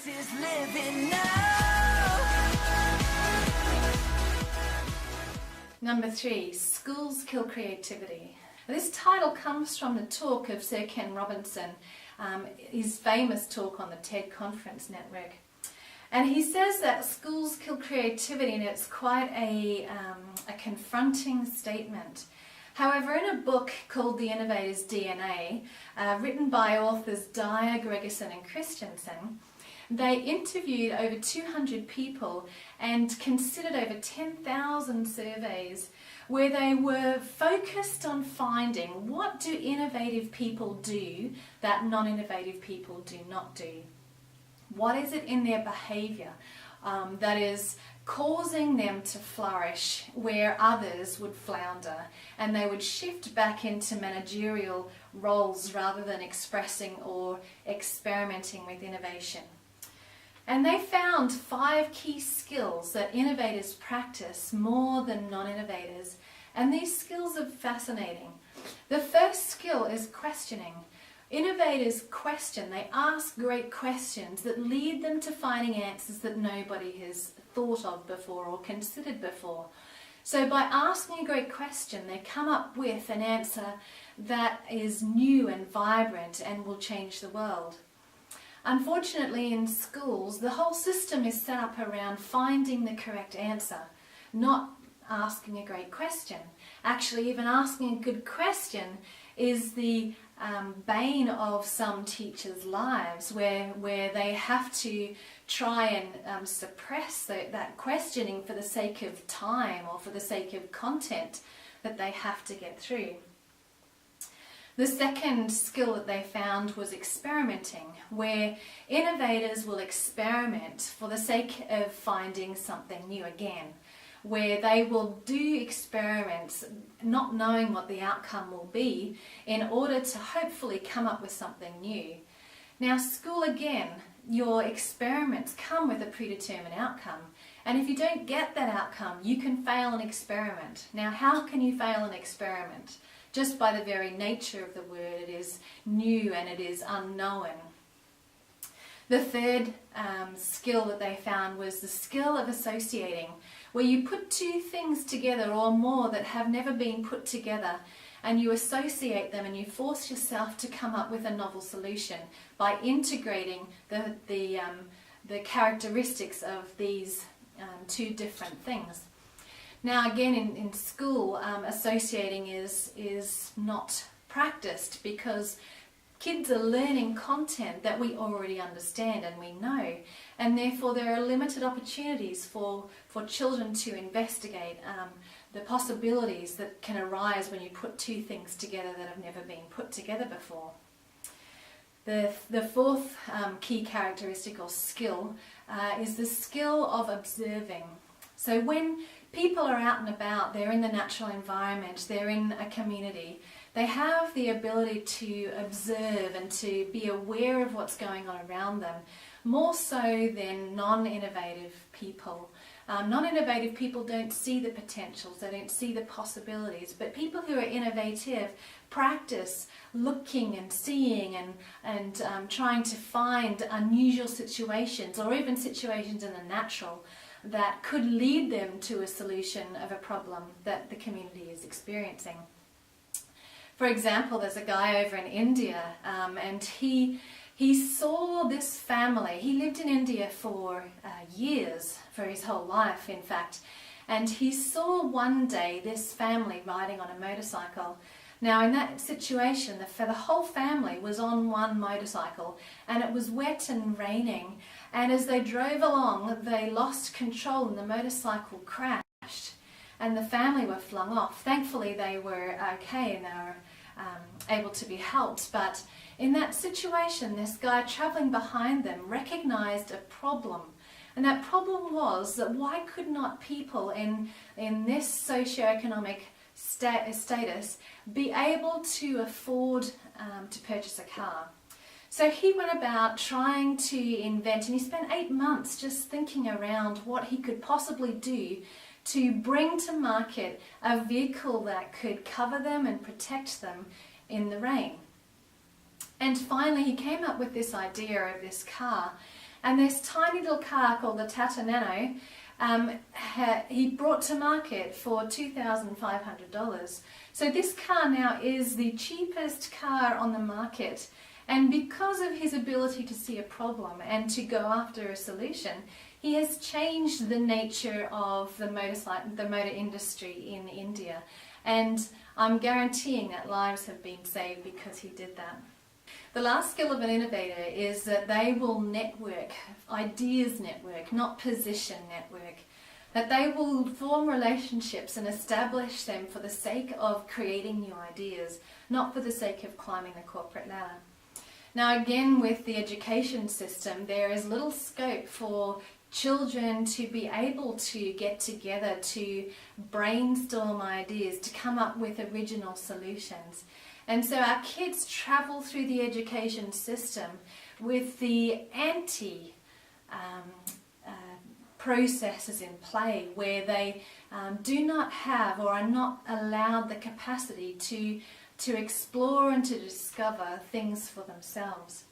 is living now. Number 3, schools kill creativity. This title comes from the talk of Sir Ken Robinson, his famous talk on the TED Conference Network. And he says that schools kill creativity, and it's quite a confronting statement. However, in a book called The Innovator's DNA, written by authors Dyer, Gregerson and Christensen, they interviewed over 200 people and considered over 10,000 surveys where they were focused on finding what do innovative people do that non-innovative people do not do. What is it in their behaviour that is causing them to flourish where others would flounder, and they would shift back into managerial roles rather than expressing or experimenting with innovation. And they found 5 key skills that innovators practice more than non-innovators, and these skills are fascinating. The first skill is questioning. Innovators question, they ask great questions that lead them to finding answers that nobody has thought of before or considered before. So by asking a great question, they come up with an answer that is new and vibrant and will change the world. Unfortunately, in schools, the whole system is set up around finding the correct answer, not asking a great question. Actually, even asking a good question is the bane of some teachers' lives, where they have to try and suppress that questioning for the sake of time or for the sake of content that they have to get through. The second skill that they found was experimenting, where innovators will experiment for the sake of finding something new again, where they will do experiments not knowing what the outcome will be in order to hopefully come up with something new. Now, school again, your experiments come with a predetermined outcome, and if you don't get that outcome, you can fail an experiment. Now, how can you fail an experiment? Just by the very nature of the word, it is new and it is unknown. The third skill that they found was the skill of associating, where you put 2 things together or more that have never been put together, and you associate them and you force yourself to come up with a novel solution by integrating the characteristics of these 2 different things. Now again, in school, associating is not practiced because kids are learning content that we already understand and we know, and therefore there are limited opportunities for children to investigate the possibilities that can arise when you put 2 things together that have never been put together before. The fourth key characteristic or skill is the skill of observing. So when people are out and about, they're in the natural environment, they're in a community, they have the ability to observe and to be aware of what's going on around them, more so than non-innovative people. Non-innovative people don't see the potentials, they don't see the possibilities, but people who are innovative practice looking and seeing and trying to find unusual situations, or even situations in the natural, that could lead them to a solution of a problem that the community is experiencing. For example, there's a guy over in India, and he saw this family. He lived in India for years, for his whole life in fact, and he saw one day this family riding on a motorcycle. Now in that situation, the whole family was on one motorcycle, and it was wet and raining, and as they drove along they lost control and the motorcycle crashed and the family were flung off. Thankfully they were okay and they were able to be helped, but in that situation this guy travelling behind them recognised a problem, and that problem was that why could not people in this socioeconomic status be able to afford to purchase a car. So he went about trying to invent, and he spent 8 months just thinking around what he could possibly do to bring to market a vehicle that could cover them and protect them in the rain. And finally he came up with this idea of this car, And this tiny little car called the Tata Nano, he brought to market for $2,500. So this car now is the cheapest car on the market. And because of his ability to see a problem and to go after a solution, he has changed the nature of the motor industry in India. And I'm guaranteeing that lives have been saved because he did that. The last skill of an innovator is that they will network, ideas network, not position network. That they will form relationships and establish them for the sake of creating new ideas, not for the sake of climbing the corporate ladder. Now again, with the education system, there is little scope for children to be able to get together, to brainstorm ideas, to come up with original solutions. And so our kids travel through the education system with the processes in play, where they do not have or are not allowed the capacity to explore and to discover things for themselves.